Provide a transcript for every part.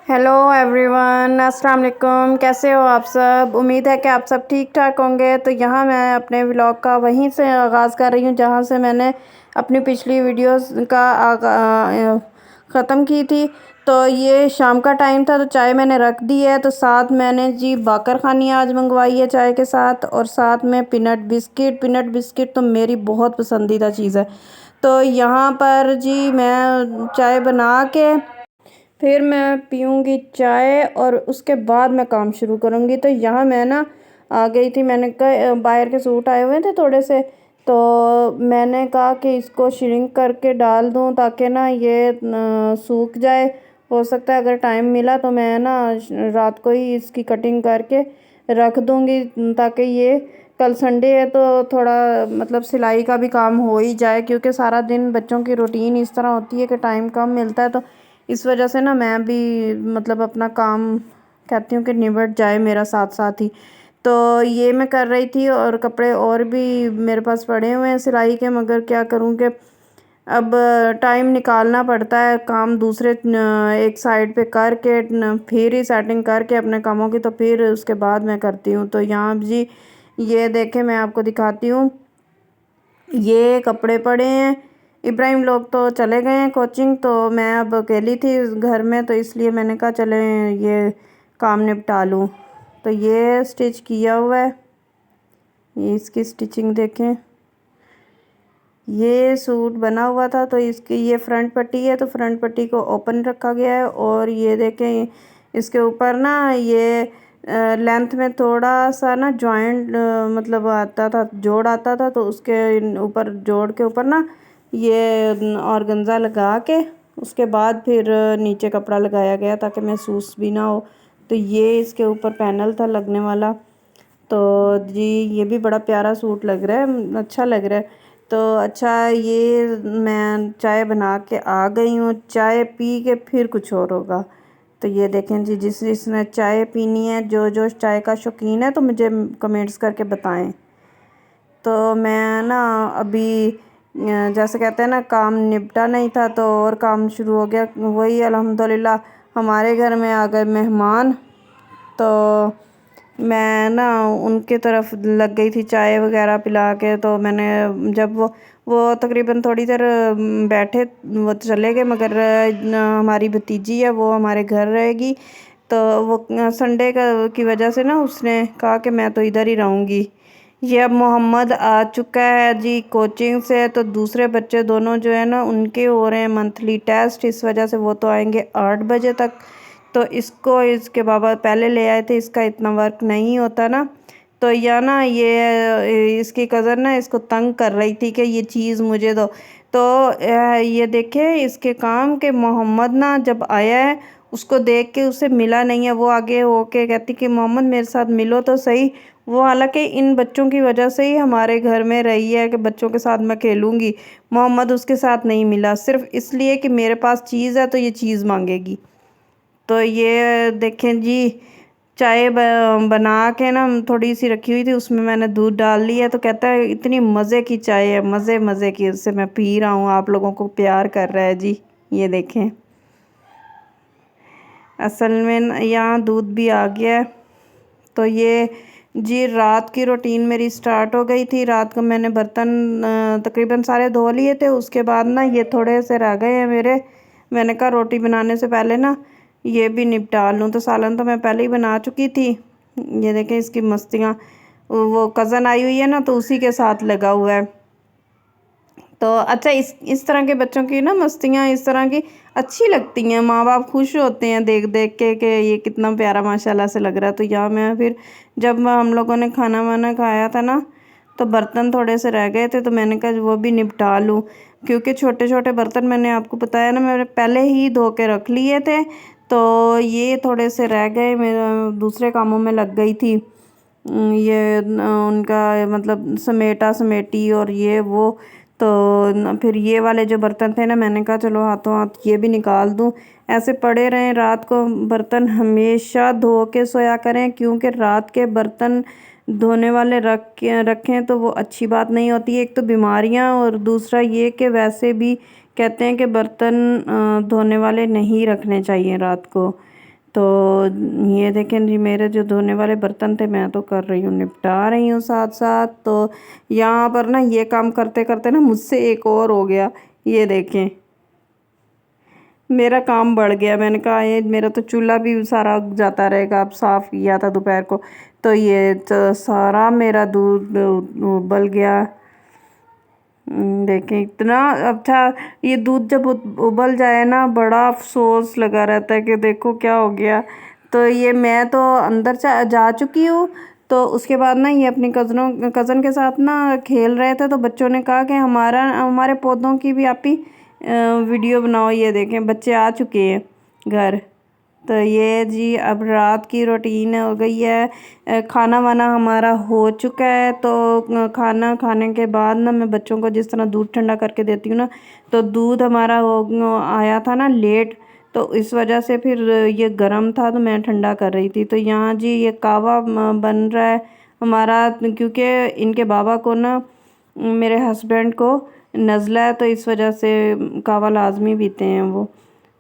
Hello everyone, अस्सलाम वालेकुम। कैसे हो आप सब? उम्मीद है कि आप सब ठीक ठाक होंगे। तो यहाँ मैं अपने व्लॉग का वहीं से आगाज़ कर रही हूँ जहाँ से मैंने अपनी पिछली वीडियोस का ख़त्म की थी। तो ये शाम का टाइम था, तो चाय मैंने रख दी है। तो साथ मैंने जी बाकर खानी आज मंगवाई है चाय के साथ, और साथ में पीनट बिस्किट तो मेरी बहुत पसंदीदा चीज़ है। तो यहाँ पर जी मैं चाय बना के फिर मैं पीऊँगी चाय और उसके बाद मैं काम शुरू करूँगी। तो यहाँ मैं ना आ गई थी, मैंने कहा बाहर के सूट आए हुए थे थोड़े से, तो मैंने कहा कि इसको श्रिंक करके डाल दूँ ताकि ना ये सूख जाए। हो सकता है अगर टाइम मिला तो मैं ना रात को ही इसकी कटिंग करके रख दूँगी, ताकि ये कल संडे है तो थोड़ा मतलब सिलाई का भी काम हो ही जाए, क्योंकि सारा दिन बच्चों की रूटीन इस तरह होती है कि टाइम कम मिलता है। तो इस वजह से ना मैं भी मतलब अपना काम कहती हूँ कि निबट जाए मेरा साथ साथ ही। तो ये मैं कर रही थी, और कपड़े और भी मेरे पास पड़े हुए हैं सिलाई के, मगर क्या करूँ कि अब टाइम निकालना पड़ता है। काम दूसरे एक साइड पे करके फिर ही सेटिंग करके अपने कामों की, तो फिर उसके बाद मैं करती हूँ। तो यहाँ जी ये देखें, मैं आपको दिखाती हूँ, ये कपड़े पड़े हैं। इब्राहिम लोग तो चले गए हैं कोचिंग, तो मैं अब अकेली थी घर में, तो इसलिए मैंने कहा चले ये काम निपटा लूँ। तो ये स्टिच किया हुआ है, ये इसकी स्टिचिंग देखें। ये सूट बना हुआ था, तो इसकी ये फ्रंट पट्टी है, तो फ्रंट पट्टी को ओपन रखा गया है। और ये देखें इसके ऊपर ना ये लेंथ में थोड़ा सा ना जॉइंट मतलब आता था, जोड़ आता था, तो उसके ऊपर जोड़ के ऊपर ना ये ऑर्गेन्जा लगा के उसके बाद फिर नीचे कपड़ा लगाया गया ताकि महसूस भी ना हो। तो ये इसके ऊपर पैनल था लगने वाला। तो जी ये भी बड़ा प्यारा सूट लग रहा है, अच्छा लग रहा है। तो अच्छा, ये मैं चाय बना के आ गई हूँ, चाय पी के फिर कुछ और होगा। तो ये देखें जी, जिसने चाय पीनी है, जो जो चाय का शौकीन है, तो मुझे कमेंट्स करके बताएं। तो मैं ना अभी जैसे कहते हैं ना, काम निपटा नहीं था तो और काम शुरू हो गया। वही अल्हम्दुलिल्लाह हमारे घर में आ गए मेहमान, तो मैं ना उनके तरफ लग गई थी चाय वगैरह पिला के। तो मैंने जब वो तकरीबन थोड़ी देर बैठे, वो चले गए, मगर हमारी भतीजी है वो हमारे घर रहेगी। तो वो संडे का की वजह से ना उसने कहा कि मैं तो इधर ही रहूँगी। ये अब मोहम्मद आ चुका है जी कोचिंग से, तो दूसरे बच्चे दोनों जो है ना उनके हो रहे हैं मंथली टेस्ट, इस वजह से वो तो आएंगे 8 बजे तक। तो इसको इसके बाबा पहले ले आए थे, इसका इतना वर्क नहीं होता ना। तो या ना ये इसकी कज़न ना इसको तंग कर रही थी कि ये चीज़ मुझे दो। तो ये देखे इसके काम के मोहम्मद ना जब आया है, उसको देख के उसे मिला नहीं है, वो आगे होके कहती कि मोहम्मद मेरे साथ मिलो तो सही। वो हालांकि इन बच्चों की वजह से ही हमारे घर में रही है कि बच्चों के साथ मैं खेलूँगी। मोहम्मद उसके साथ नहीं मिला सिर्फ़ इसलिए कि मेरे पास चीज़ है तो ये चीज़ मांगेगी। तो ये देखें जी, चाय बना के ना थोड़ी सी रखी हुई थी, उसमें मैंने दूध डाल लिया। तो कहता है इतनी मज़े की चाय है, मज़े मज़े की, उससे मैं पी रहा हूँ, आप लोगों को प्यार कर रहा है जी। ये देखें, असल में यहाँ दूध भी आ गया है। तो ये जी रात की रूटीन मेरी स्टार्ट हो गई थी। रात को मैंने बर्तन तकरीबन सारे धो लिए थे, उसके बाद ना ये थोड़े से रह गए हैं मेरे। मैंने कहा रोटी बनाने से पहले ना ये भी निपटा लूँ। तो सालन तो मैं पहले ही बना चुकी थी। ये देखें इसकी मस्तियाँ, वो कज़न आई हुई है ना, तो उसी के साथ लगा हुआ है। तो अच्छा, इस तरह के बच्चों की ना मस्तियाँ इस तरह की अच्छी लगती हैं, माँ बाप खुश होते हैं देख देख के कि ये कितना प्यारा माशाल्लाह से लग रहा है। तो यहाँ मैं फिर जब हम लोगों ने खाना वाना खाया था ना, तो बर्तन थोड़े से रह गए थे, तो मैंने कहा वो भी निपटा लूँ, क्योंकि छोटे छोटे बर्तन मैंने आपको बताया ना मैंने पहले ही धो के रख लिए थे। तो ये थोड़े से रह गए, मैं दूसरे कामों में लग गई थी। ये उनका मतलब समेटा समेटी और ये वो। तो फिर ये वाले जो बर्तन थे ना, मैंने कहा चलो हाथों हाथ ये भी निकाल दूँ। ऐसे पड़े रहें रात को बर्तन, हमेशा धो के सोया करें, क्योंकि रात के बर्तन धोने वाले रखें तो वो अच्छी बात नहीं होती है। एक तो बीमारियां, और दूसरा ये कि वैसे भी कहते हैं कि बर्तन धोने वाले नहीं रखने चाहिए रात को। तो ये देखें जी, मेरे जो धोने वाले बर्तन थे मैं तो कर रही हूँ, निपटा रही हूँ साथ साथ। तो यहाँ पर ना ये काम करते करते ना मुझसे एक और हो गया। ये देखें, मेरा काम बढ़ गया। मैंने कहा ये मेरा तो चूल्हा भी सारा जाता रहेगा। अब साफ़ किया था दोपहर को, तो ये तो सारा मेरा दूध उबल गया। देखें इतना अच्छा, ये दूध जब उबल जाए ना, बड़ा अफसोस लगा रहता है कि देखो क्या हो गया। तो ये मैं तो अंदर जा चुकी हूँ। तो उसके बाद ना ये अपनी कज़न के साथ ना खेल रहे थे, तो बच्चों ने कहा कि हमारे पौधों की भी आप ही वीडियो बनाओ। ये देखें बच्चे आ चुके हैं घर। तो ये जी अब रात की रूटीन हो गई है। खाना वाना हमारा हो चुका है। तो खाना खाने के बाद ना मैं बच्चों को जिस तरह दूध ठंडा करके देती हूँ ना, तो दूध हमारा आया था ना लेट, तो इस वजह से फिर ये गर्म था तो मैं ठंडा कर रही थी। तो यहाँ जी ये कावा बन रहा है हमारा, क्योंकि इनके बाबा को ना, मेरे हस्बैंड को नज़ला है, तो इस वजह से कावा लाजमी पीते हैं वो।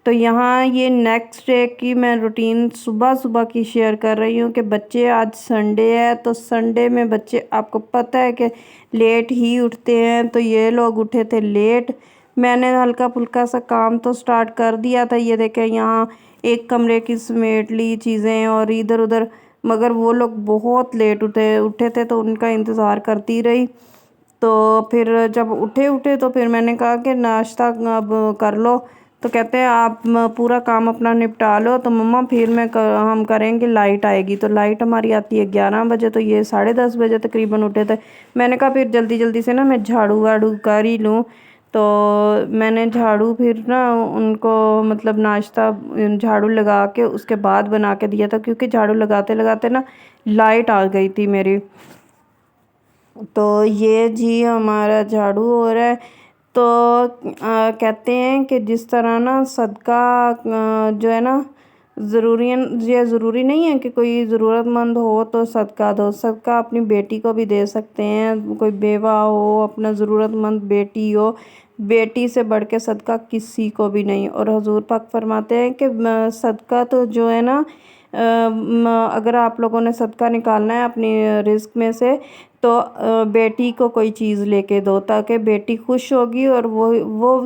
तो यहाँ ये नेक्स्ट डे की मैं रूटीन सुबह सुबह की शेयर कर रही हूँ कि बच्चे, आज संडे है, तो संडे में बच्चे आपको पता है कि लेट ही उठते हैं। तो ये लोग उठे थे लेट। मैंने हल्का फुल्का सा काम तो स्टार्ट कर दिया था। ये देखें यहाँ एक कमरे की समेट ली चीज़ें और इधर उधर, मगर वो लोग बहुत लेट उठे थे, तो उनका इंतज़ार करती रही। तो फिर जब उठे तो फिर मैंने कहा कि नाश्ता अब कर लो। तो कहते हैं आप पूरा काम अपना निपटा लो, तो मम्मा फिर हम करेंगे, लाइट आएगी। तो लाइट हमारी आती है 11 बजे, तो ये 10:30 बजे तकरीबन उठे थे। मैंने कहा फिर जल्दी जल्दी से ना मैं झाड़ू वाड़ू कर ही लूँ। तो मैंने झाड़ू फिर ना उनको मतलब नाश्ता झाड़ू लगा के उसके बाद बना के दिया था, क्योंकि झाड़ू लगाते लगाते ना लाइट आ गई थी मेरी। तो ये जी हमारा झाड़ू हो रहा है। तो कहते हैं कि जिस तरह ना सदका जो है ना, ये ज़रूरी नहीं है कि कोई ज़रूरतमंद हो तो सदका दो। सदका अपनी बेटी को भी दे सकते हैं, कोई बेवा हो, अपना ज़रूरतमंद बेटी हो, बेटी से बढ़ के सदका किसी को भी नहीं। और हुजूर पाक फरमाते हैं कि सदका तो जो है ना, अगर आप लोगों ने सदका निकालना है अपनी रिस्क में से, तो बेटी को कोई चीज़ लेके दो, ताकि बेटी खुश होगी और वो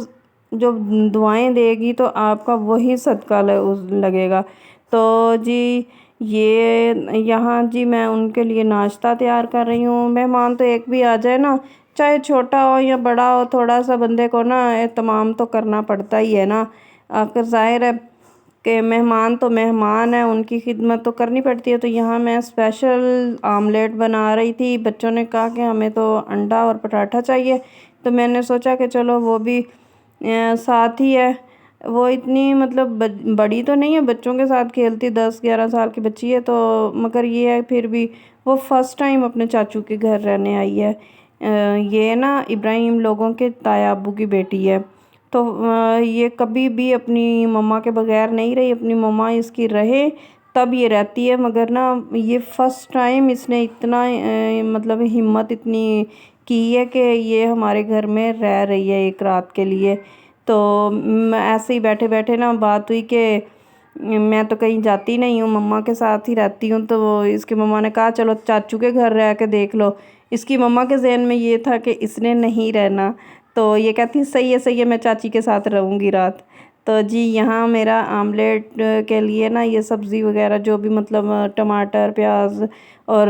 जो दुआएं देगी तो आपका वही सदका लगेगा। तो जी ये यहाँ जी मैं उनके लिए नाश्ता तैयार कर रही हूँ। मेहमान तो एक भी आ जाए ना, चाहे छोटा हो या बड़ा हो, थोड़ा सा बंदे को ना एहतमाम तो करना पड़ता ही है ना। आखिर ज़ाहिर है कि मेहमान तो मेहमान है, उनकी खिदमत तो करनी पड़ती है। तो यहाँ मैं स्पेशल आमलेट बना रही थी। बच्चों ने कहा कि हमें तो अंडा और पराठा चाहिए, तो मैंने सोचा कि चलो वो भी साथ ही है। वो इतनी मतलब बड़ी तो नहीं है, बच्चों के साथ खेलती, 10-11 साल की बच्ची है। तो मगर ये है फिर भी वो फ़र्स्ट टाइम अपने चाचू के घर रहने आई है। ये ना इब्राहिम लोगों के ताया अब्बू की बेटी है। तो ये कभी भी अपनी मम्मा के बगैर नहीं रही, अपनी मम्मा इसकी रहे तब ये रहती है। मगर ना ये फ़र्स्ट टाइम इसने इतना मतलब हिम्मत इतनी की है कि ये हमारे घर में रह रही है एक रात के लिए। तो ऐसे ही बैठे बैठे ना बात हुई कि मैं तो कहीं जाती नहीं हूँ, मम्मा के साथ ही रहती हूँ। तो इसकी मम्मा ने कहा चलो चाचू के घर रह के देख लो। इसकी मम्मा के जहन में ये था कि इसने नहीं रहना, तो ये कहती सही है मैं चाची के साथ रहूँगी रात। तो जी यहाँ मेरा आमलेट के लिए ना ये सब्ज़ी वगैरह जो भी मतलब टमाटर प्याज और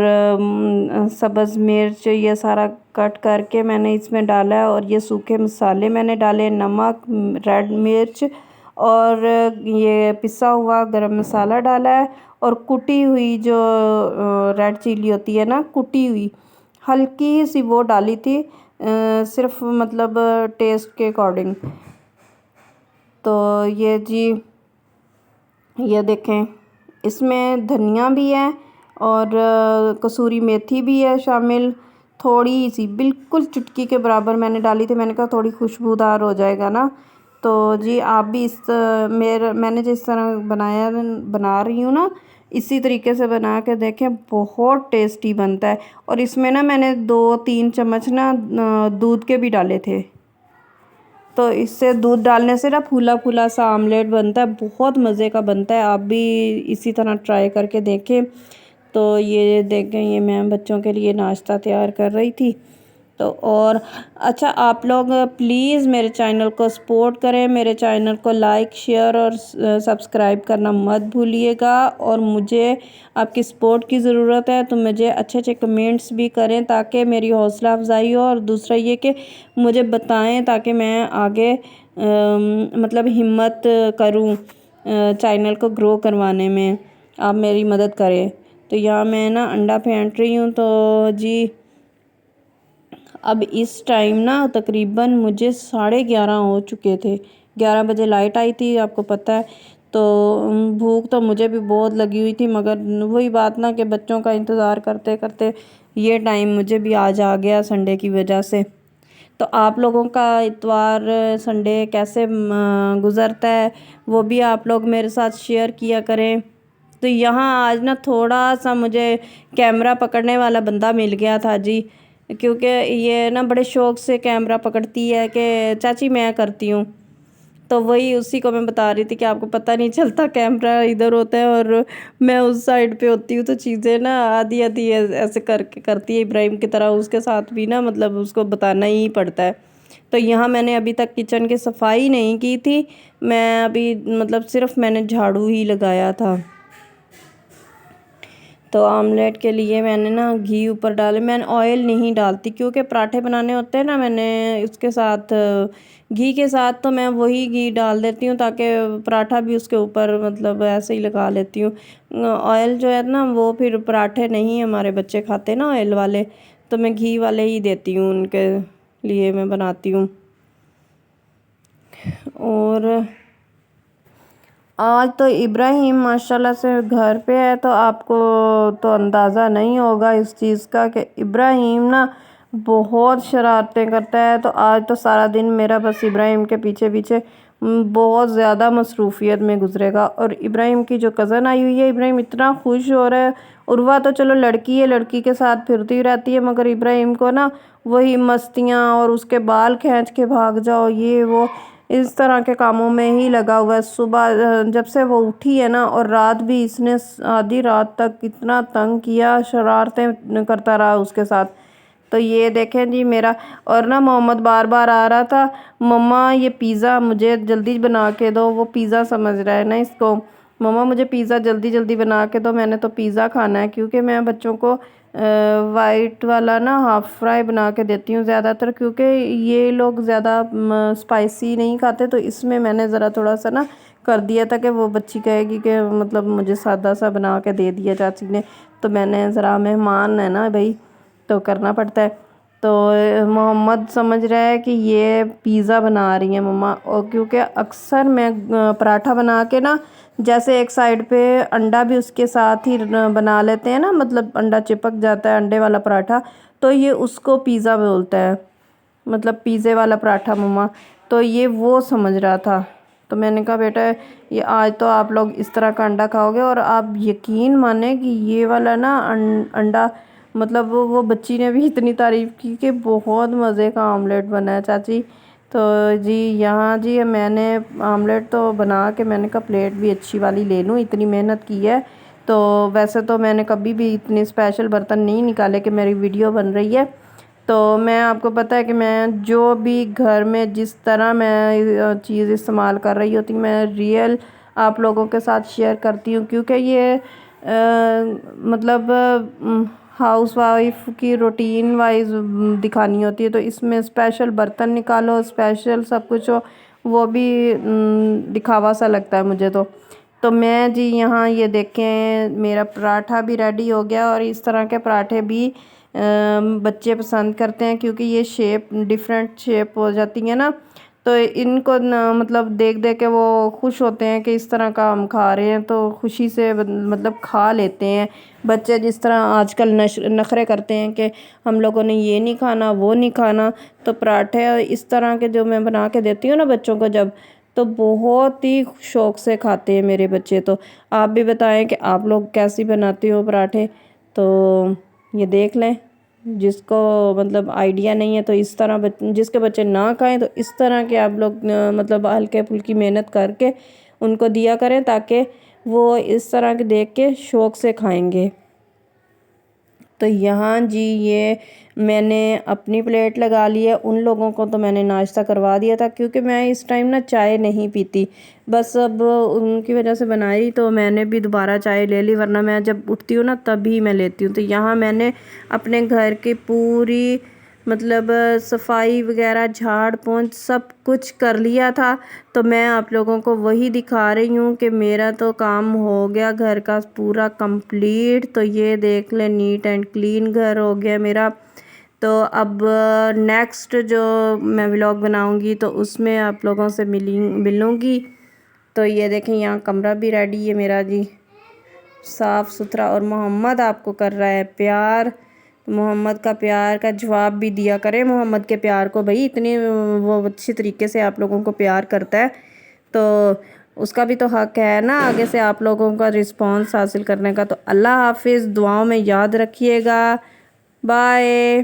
सब्ज़ मिर्च ये सारा कट करके मैंने इसमें डाला है। और ये सूखे मसाले मैंने डाले, नमक, रेड मिर्च और ये पिसा हुआ गरम मसाला डाला है। और कुटी हुई जो रेड चिली होती है ना, कुटी हुई हल्की सी वो डाली थी, सिर्फ मतलब टेस्ट के अकॉर्डिंग। तो ये जी ये देखें, इसमें धनिया भी है और कसूरी मेथी भी है शामिल, थोड़ी सी बिल्कुल चुटकी के बराबर मैंने डाली थी। मैंने कहा थोड़ी खुशबूदार हो जाएगा ना। तो जी आप भी मैंने जिस तरह बना रही हूँ ना, इसी तरीके से बना के देखें, बहुत टेस्टी बनता है। और इसमें ना मैंने 2-3 चम्मच ना दूध के भी डाले थे। तो इससे दूध डालने से ना फूला फूला सा आमलेट बनता है, बहुत मज़े का बनता है। आप भी इसी तरह ट्राई करके देखें। तो ये देखें, ये मैं बच्चों के लिए नाश्ता तैयार कर रही थी। तो और अच्छा, आप लोग प्लीज़ मेरे चैनल को सपोर्ट करें, मेरे चैनल को लाइक शेयर और सब्सक्राइब करना मत भूलिएगा। और मुझे आपकी सपोर्ट की ज़रूरत है, तो मुझे अच्छे अच्छे कमेंट्स भी करें ताकि मेरी हौसला अफजाई हो। और दूसरा ये कि मुझे बताएं ताकि मैं आगे मतलब हिम्मत करूं चैनल को ग्रो करवाने में, आप मेरी मदद करें। तो यहाँ मैं ना अंडा फेंट रही हूँ। तो जी अब इस टाइम ना तकरीबन मुझे 11:30 हो चुके थे। 11 बजे लाइट आई थी, आपको पता है। तो भूख तो मुझे भी बहुत लगी हुई थी, मगर वही बात ना कि बच्चों का इंतज़ार करते करते ये टाइम मुझे भी आज आ गया संडे की वजह से। तो आप लोगों का इतवार संडे कैसे गुज़रता है, वो भी आप लोग मेरे साथ शेयर किया करें। तो यहाँ आज ना थोड़ा सा मुझे कैमरा पकड़ने वाला बंदा मिल गया था जी, क्योंकि ये ना बड़े शौक़ से कैमरा पकड़ती है कि चाची मैं करती हूँ। तो वही उसी को मैं बता रही थी कि आपको पता नहीं चलता, कैमरा इधर होता है और मैं उस साइड पे होती हूँ, तो चीज़ें ना आधी आधी ऐसे करके करती है इब्राहिम की तरह। उसके साथ भी ना मतलब उसको बताना ही पड़ता है। तो यहाँ मैंने अभी तक किचन की सफाई नहीं की थी, मैं अभी मतलब सिर्फ मैंने झाड़ू ही लगाया था। तो आमलेट के लिए मैंने ना घी ऊपर डाले, मैंने ऑयल नहीं डालती क्योंकि पराठे बनाने होते हैं ना, मैंने इसके साथ घी के साथ तो मैं वही घी डाल देती हूँ ताकि पराठा भी उसके ऊपर मतलब ऐसे ही लगा लेती हूँ। ऑयल जो है ना वो फिर पराठे नहीं हमारे बच्चे खाते ना ऑयल वाले, तो मैं घी वाले ही देती हूँ, उनके लिए मैं बनाती हूँ। और आज तो इब्राहिम माशाल्लाह से घर पे है, तो आपको तो अंदाज़ा नहीं होगा इस चीज़ का कि इब्राहिम ना बहुत शरारतें करता है। तो आज तो सारा दिन मेरा बस इब्राहिम के पीछे पीछे बहुत ज़्यादा मसरूफ़ियत में गुजरेगा। और इब्राहिम की जो कज़न आई हुई है, इब्राहिम इतना खुश हो रहा है। उर्वा तो चलो लड़की है, लड़की के साथ फिरती रहती है, मगर इब्राहिम को ना वही मस्तियाँ और उसके बाल खींच के भाग जाओ, ये वो इस तरह के कामों में ही लगा हुआ है। सुबह जब से वो उठी है ना, और रात भी इसने आधी रात तक इतना तंग किया, शरारतें करता रहा उसके साथ। तो ये देखें जी मेरा, और ना मोहम्मद बार बार आ रहा था, मम्मा ये पिज़्ज़ा मुझे जल्दी बना के दो। वो पिज़्ज़ा समझ रहा है ना इसको, मम्मा मुझे पिज़्ज़ा जल्दी जल्दी बना के दो, मैंने तो पिज़्ज़ा खाना है। क्योंकि मैं बच्चों को वाइट वाला ना हाफ़ फ्राई बना के देती हूँ ज़्यादातर, क्योंकि ये लोग ज़्यादा स्पाइसी नहीं खाते। तो इसमें मैंने ज़रा थोड़ा सा ना कर दिया था कि वो बच्ची कहेगी कि मतलब मुझे सादा सा बना के दे दिया चाची ने। तो मैंने ज़रा, मेहमान है ना भाई, तो करना पड़ता है। तो मोहम्मद समझ रहा है कि ये पिज़्ज़ा बना रही है मम्मा। और क्योंकि अक्सर मैं पराठा बना के ना, जैसे एक साइड पे अंडा भी उसके साथ ही बना लेते हैं ना, मतलब अंडा चिपक जाता है अंडे वाला पराठा, तो ये उसको पिज़्ज़ा बोलता है, मतलब पिज़्ज़े वाला पराठा मम्मा। तो ये वो समझ रहा था। तो मैंने कहा बेटा ये आज तो आप लोग इस तरह का अंडा खाओगे। और आप यकीन माने कि ये वाला ना अंडा, मतलब वो बच्ची ने भी इतनी तारीफ़ की कि बहुत मज़े का आमलेट बना है चाची। तो जी यहाँ जी मैंने आमलेट तो बना के मैंने कहा प्लेट भी अच्छी वाली ले लूँ, इतनी मेहनत की है। तो वैसे तो मैंने कभी भी इतने स्पेशल बर्तन नहीं निकाले कि मेरी वीडियो बन रही है। तो मैं, आपको पता है कि मैं जो भी घर में जिस तरह मैं चीज़ इस्तेमाल कर रही होती हूँ, मैं रियल आप लोगों के साथ शेयर करती हूँ। क्योंकि ये मतलब हाउस वाइफ की रूटीन वाइज दिखानी होती है। तो इसमें स्पेशल बर्तन निकालो, स्पेशल सब कुछ हो, वो भी दिखावा सा लगता है मुझे तो मैं जी यहाँ ये देखें मेरा पराठा भी रेडी हो गया। और इस तरह के पराठे भी बच्चे पसंद करते हैं, क्योंकि ये शेप डिफरेंट शेप हो जाती है ना, तो इनको मतलब देख देख के वो खुश होते हैं कि इस तरह का हम खा रहे हैं, तो खुशी से मतलब खा लेते हैं बच्चे। जिस तरह आजकल नखरे करते हैं कि हम लोगों ने ये नहीं खाना वो नहीं खाना, तो पराठे इस तरह के जो मैं बना के देती हूँ ना बच्चों को जब, तो बहुत ही शौक़ से खाते हैं मेरे बच्चे। तो आप भी बताएं कि आप लोग कैसी बनाते हो पराठे, तो ये देख लें। जिसको मतलब आइडिया नहीं है तो इस तरह जिसके बच्चे ना खाएं तो इस तरह के आप लोग मतलब हल्के फुल्की मेहनत करके उनको दिया करें, ताकि वो इस तरह के देख के शौक़ से खाएंगे। तो यहाँ जी ये मैंने अपनी प्लेट लगा ली है। उन लोगों को तो मैंने नाश्ता करवा दिया था, क्योंकि मैं इस टाइम ना चाय नहीं पीती। बस अब उनकी वजह से बनाई तो मैंने भी दोबारा चाय ले ली, वरना मैं जब उठती हूँ ना तभी मैं लेती हूँ। तो यहाँ मैंने अपने घर की पूरी मतलब सफाई वगैरह झाड़ पोंछ सब कुछ कर लिया था। तो मैं आप लोगों को वही दिखा रही हूँ कि मेरा तो काम हो गया घर का पूरा कंप्लीट। तो ये देख ले, नीट एंड क्लीन घर हो गया मेरा। तो अब नेक्स्ट जो मैं व्लॉग बनाऊँगी तो उसमें आप लोगों से मिलूँगी। तो ये देखें यहाँ कमरा भी रेडी है मेरा जी, साफ़ सुथरा। और मोहम्मद आपको कर रहा है प्यार। मोहम्मद का प्यार का जवाब भी दिया करें मोहम्मद के प्यार को, भाई इतने वो अच्छी तरीके से आप लोगों को प्यार करता है, तो उसका भी तो हक है ना आगे से आप लोगों का रिस्पांस हासिल करने का। तो अल्लाह हाफिज़, दुआओं में याद रखिएगा। बाय।